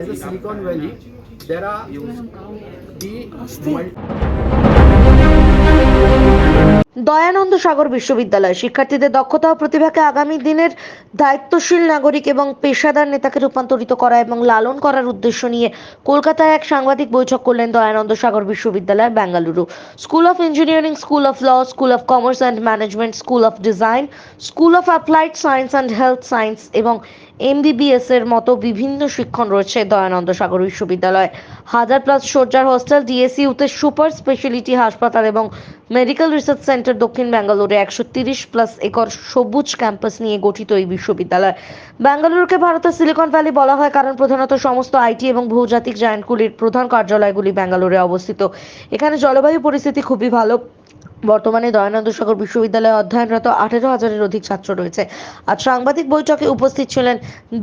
As a Silicon Valley, there are the Dayananda Sagar বিশ্ববিদ্যালয় শিক্ষার্থীদের দক্ষতা ও প্রতিভাকে আগামী দিনের দায়িত্বশীল নাগরিক এবং পেশাদার নেতাকে রূপান্তরিত করা এবং লালন করার উদ্দেশ্য নিয়ে কলকাতায় এক সাংবাদিক বৈঠক করলেন দয়ানন্দ সাগর বিশ্ববিদ্যালয় Bengaluru. School of engineering, school of law, school of commerce and management, school of design, school of applied science and health science এবং এমবিবিএস এর মতো বিভিন্ন শিক্ষণ রয়েছে দয়ানন্দ সাগর বিশ্ববিদ্যালয়। 1000+ শয্যার হোস্টেল, ডিএসইউতে সুপার স্পেশালিটি হাসপাতাল এবং মেডিকেল রিসার্চ সেন্টার, দক্ষিণ ব্যাঙ্গালোরে 130+ একর সবুজ ক্যাম্পাস নিয়ে গঠিত এই বিশ্ববিদ্যালয়। ব্যাঙ্গালুরুকে ভারতের সিলিকন ভ্যালি বলা হয় কারণ প্রধানত সমস্ত আইটি এবং বহুজাতিক জায়ান্টগুলির প্রধান কার্যালয়গুলি ব্যাঙ্গালোরে অবস্থিত। এখানে জলবায়ু পরিস্থিতি খুবই ভালো। বর্তমানে দয়ানন্দ সাগর বিশ্ববিদ্যালয়ে অধ্যয়নরত 18,000-এর অধিক ছাত্র রয়েছে। আজ সাংবাদিক বৈঠকে উপস্থিত ছিলেন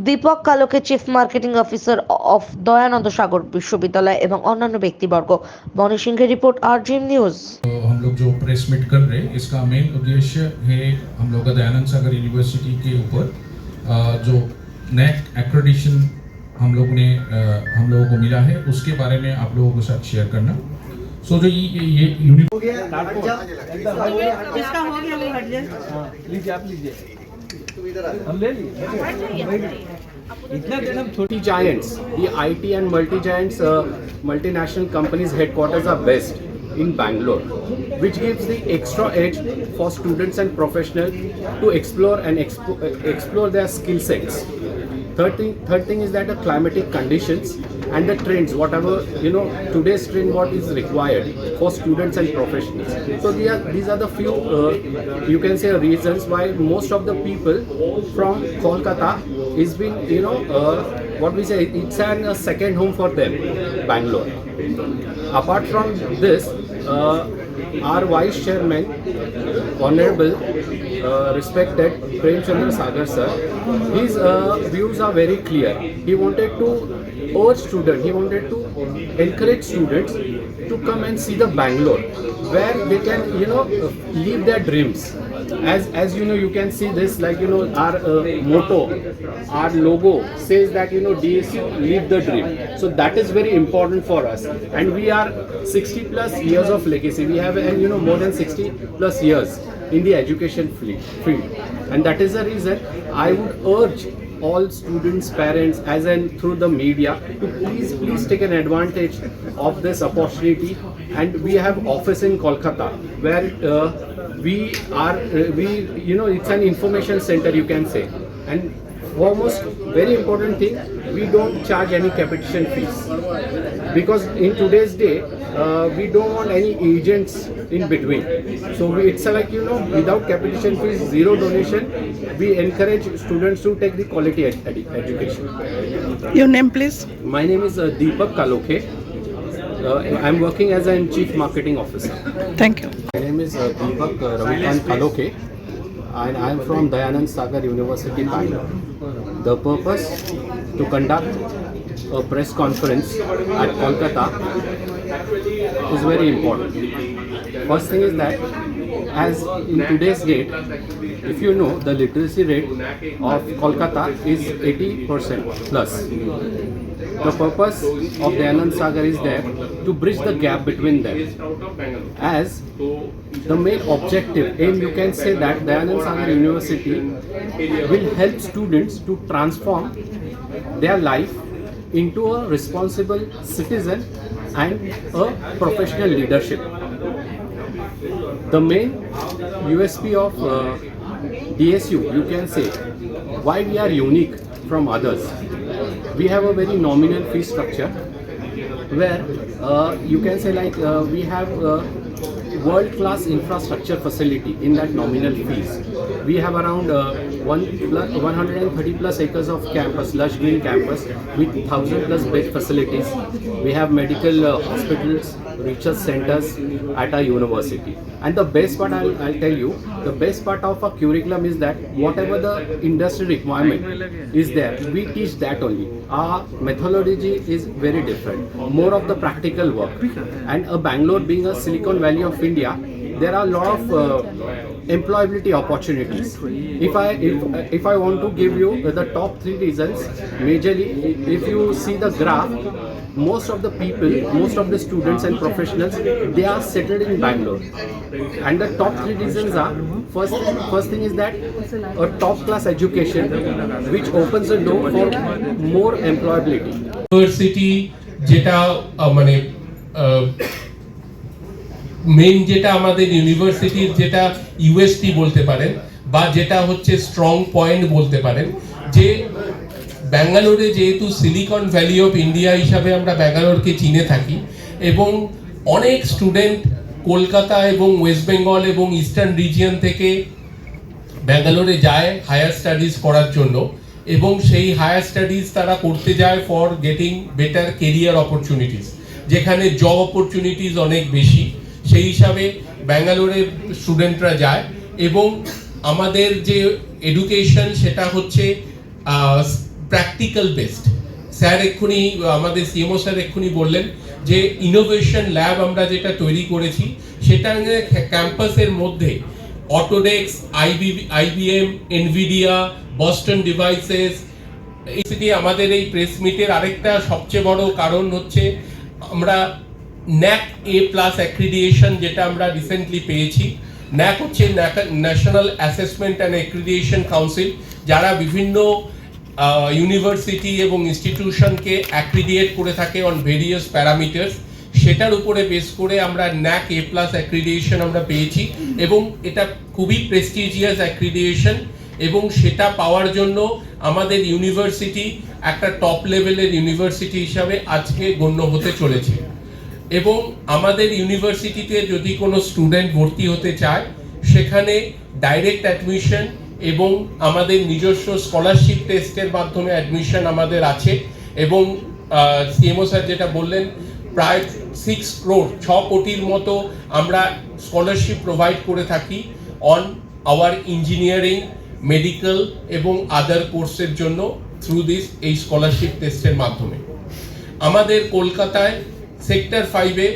দীপক কালোকে, chief marketing officer of Dayanand Sagar বিশ্ববিদ্যালয় এবং অন্যান্য ব্যক্তিবর্গ। বনি সিংহের রিपोर्ट आरजीएम न्यूज। तो हम लोग जो प्रेस मीट कर रहे हैं इसका मेन उद्देश्य है हम लोग का दयानंद सागर यूनिवर्सिटी के ऊपर जो नेक एक्रेडिशन हम लोगों को मिला है उसके बारे में आप लोगों के साथ शेयर करना। सो जो ये जिसका हो गया वो हट जाए। लीजिए आप लीजिए, हम ले लिए इतना दिन हम छोटी giants, the IT and multi-giants, multinational companies headquarters are based in Bangalore, which gives the extra edge for students and professionals to explore their skill sets. Third thing is that the climatic conditions and the trends, whatever today's trend, what is required for students and professionals. So these are the few you can say reasons why most of the people from Kolkata is been what we say, it's a second home for them, Bangalore. Apart from this, our vice chairman, honorable respected Prem Chandra Sagar sir, his views are very clear. He wanted to urge students, he wanted to encourage students to come and see the Bangalore, where they can live their dreams. As you can see this, like our motto, our logo says that DSU live the dream. So that is very important for us, and we are 60+ years of legacy. We have more than 60+ years in the education field, and that is the reason I would urge all students, parents, as and through the media, to please take an advantage of this opportunity. And we have office in Kolkata where it's an information center, you can say. And foremost, very important thing, we don't charge any capitation fees, because in today's day we don't want any agents in between. So it's like without capitation fees, zero donation, we encourage students to take the quality education. Your name please? My name is Deepak Kaloke. I'm working as a chief marketing officer. Thank you. My name is Deepak Ravikant Kaloke, and I am from Dayanand Sagar University, Bangalore. The purpose to conduct a press conference at Kolkata is very important. First thing is that, as in today's date, if you know, the literacy rate of Kolkata is 80% plus. The purpose of Dayanand Sagar is there to bridge the gap between them. As the main objective, aim, you can say that Dayanand Sagar University will help students to transform their life into a responsible citizen and a professional leadership. The main USP of DSU, you can say, why we are unique from others. We have a very nominal fee structure where you can say we have world-class infrastructure facility in that nominal fees. We have around 130+ acres of campus, lush green campus with 1,000+ bed facilities. We have medical hospitals, research centers at our university. And the best part, I'll tell you, the best part of our curriculum is that whatever the industry requirement is there, we teach that only. Our methodology is very different, more of the practical work. And Bangalore being a Silicon Valley of India, there are a lot of employability opportunities. If I want to give you the top 3 reasons, majorly if you see the graph, most of the people, most of the students and professionals, they are settled in Bangalore, and the top 3 reasons are: first thing is that a top class education which opens the door for more employability. University যেটা মানে main যেটা আমাদের ইউনিভার্সিটির যেটা USP বলতে পারেন, বা যেটা হচ্ছে স্ট্রং পয়েন্ট বলতে পারেন, যে ব্যাঙ্গালোরে যেহেতু সিলিকন ভ্যালি অফ ইন্ডিয়া হিসাবে আমরা ব্যাঙ্গালোরকে চিনে থাকি, এবং অনেক স্টুডেন্ট কলকাতা এবং ওয়েস্ট বেঙ্গল এবং ইস্টার্ন রিজিয়ন থেকে ব্যাঙ্গালোরে যায় হায়ার স্টাডিজ করার জন্য, এবং সেই হায়ার স্টাডিজ তারা করতে যায় for getting better career opportunities, যেখানে জব অপরচুনিটিস অনেক বেশি। সেই হিসাবে ব্যাঙ্গালোরে স্টুডেন্টরা যায়, এবং আমাদের যে এডুকেশন সেটা হচ্ছে প্র্যাকটিক্যাল বেসড। স্যার এক্ষুনি, আমাদের সিএমও স্যার এক্ষুনি বললেন যে ইনোভেশন ল্যাব আমরা যেটা তৈরি করেছি, সেটা ক্যাম্পাসের মধ্যে Autodesk, IBM, Nvidia, Boston devices. আমাদের এই প্রেস মিটের আরেকটা সবচেয়ে বড় কারণ হচ্ছে আমরা NAC A+ অ্যাক্রিডিয়েশন যেটা আমরা রিসেন্টলি পেয়েছি। NAC হচ্ছে national assessment and accreditation council, যারা বিভিন্ন ইউনিভার্সিটি এবং ইনস্টিটিউশনকে অ্যাক্রিডিয়েট করে থাকে অন ভেরিয়াস প্যারামিটার্স। সেটার উপরে বেস করে আমরা NAC A+ অ্যাক্রিডিয়েশন আমরা পেয়েছি, এবং এটা খুবই প্রেস্টিজিয়াস অ্যাক্রিডিয়েশন, এবং সেটা পাওয়ার জন্য আমাদের ইউনিভার্সিটি একটা টপ লেভেলের ইউনিভার্সিটি হিসাবে আজকে গণ্য হতে চলেছে। এবং আমাদের ইউনিভার্সিটিতে যদি কোনো স্টুডেন্ট ভর্তি হতে চায়, সেখানে ডাইরেক্ট অ্যাডমিশন এবং আমাদের নিজস্ব স্কলারশিপ টেস্টের মাধ্যমে অ্যাডমিশন আমাদের আছে। এবং সিএমও স্যার যেটা বললেন, প্রায় 6 crore 6 কোটির মতো আমরা স্কলারশিপ প্রোভাইড করে থাকি অন আওয়ার ইঞ্জিনিয়ারিং, মেডিকেল এবং আদার কোর্সের জন্য থ্রু এই স্কলারশিপ টেস্টের মাধ্যমে। আমাদের কলকাতায় সেক্টর 5-এ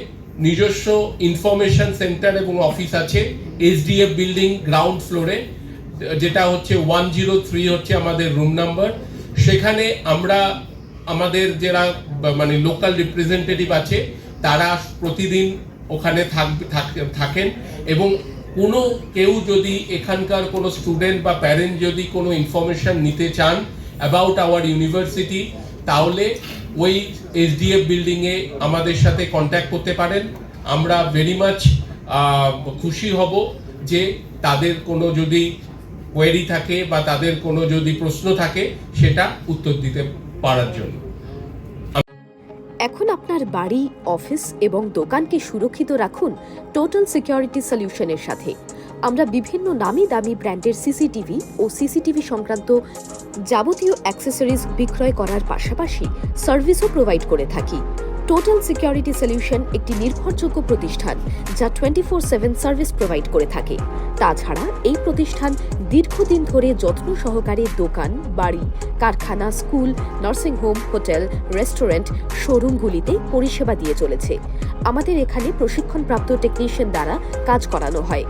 নিজস্ব ইনফরমেশন সেন্টার এবং অফিস আছে, SDF বিল্ডিং গ্রাউন্ড ফ্লোরে, যেটা হচ্ছে 103 হচ্ছে আমাদের রুম নাম্বার। সেখানে আমরা আমাদের যারা মানে লোকাল রিপ্রেজেন্টেটিভ আছে, তারা প্রতিদিন ওখানে থাকেন, এবং কোনো কেউ যদি এখানকার কোনো স্টুডেন্ট বা প্যারেন্ট যদি কোনো ইনফরমেশন নিতে চান অ্যাবাউট আওয়ার ইউনিভার্সিটি, তাহলে ওই SDF বিল্ডিংয়ে আমাদের সাথে কন্ট্যাক্ট করতে পারেন। আমরা ভেরি মাচ খুশি হব যে তাদের কোনো যদি কোয়েরি থাকে বা তাদের কোনো যদি প্রশ্ন থাকে, সেটা উত্তর দিতে পারার জন্য। এখন আপনার বাড়ি, অফিস এবং দোকানকে সুরক্ষিত রাখুন টোটাল সিকিউরিটি সলিউশনের সাথে। আমরা বিভিন্ন নামি দামি ব্র্যান্ডের সিসিটিভি ও সিসিটিভি সংক্রান্ত যাবতীয় অ্যাক্সেসরিজ বিক্রয় করার পাশাপাশি সার্ভিসও প্রোভাইড করে থাকি। টোটাল সিকিউরিটি সলিউশন একটি নির্ভরযোগ্য প্রতিষ্ঠান যা 24/7 সার্ভিস প্রোভাইড করে থাকে। তাছাড়া এই প্রতিষ্ঠান দীর্ঘদিন ধরে যত্ন সহকারে দোকান, বাড়ি, কারখানা, স্কুল, নার্সিংহোম, হোটেল, রেস্টুরেন্ট, শোরুমগুলিতে পরিষেবা দিয়ে চলেছে। আমাদের এখানে প্রশিক্ষণপ্রাপ্ত টেকনিশিয়ান দ্বারা কাজ করানো হয়।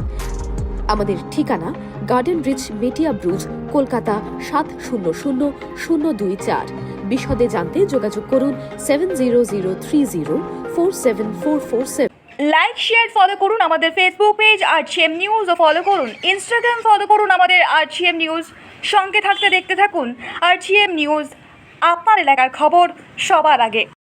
আমাদের ঠিকানা গার্ডেন রিচ, মেটিয়া ব্রুজ, কলকাতা 700024। বিশদে জানতে যোগাযোগ করুন 7003047447। লাইক, শেয়ার, ফলো করুন আমাদের ফেসবুক পেজ RGM নিউজ ও ফলো করুন ইনস্টাগ্রাম, ফলো করুন আমাদের RGM নিউজ। সঙ্গে থাকতে দেখতে থাকুন RGM নিউজ, আপনার এলাকার খবর সবার আগে।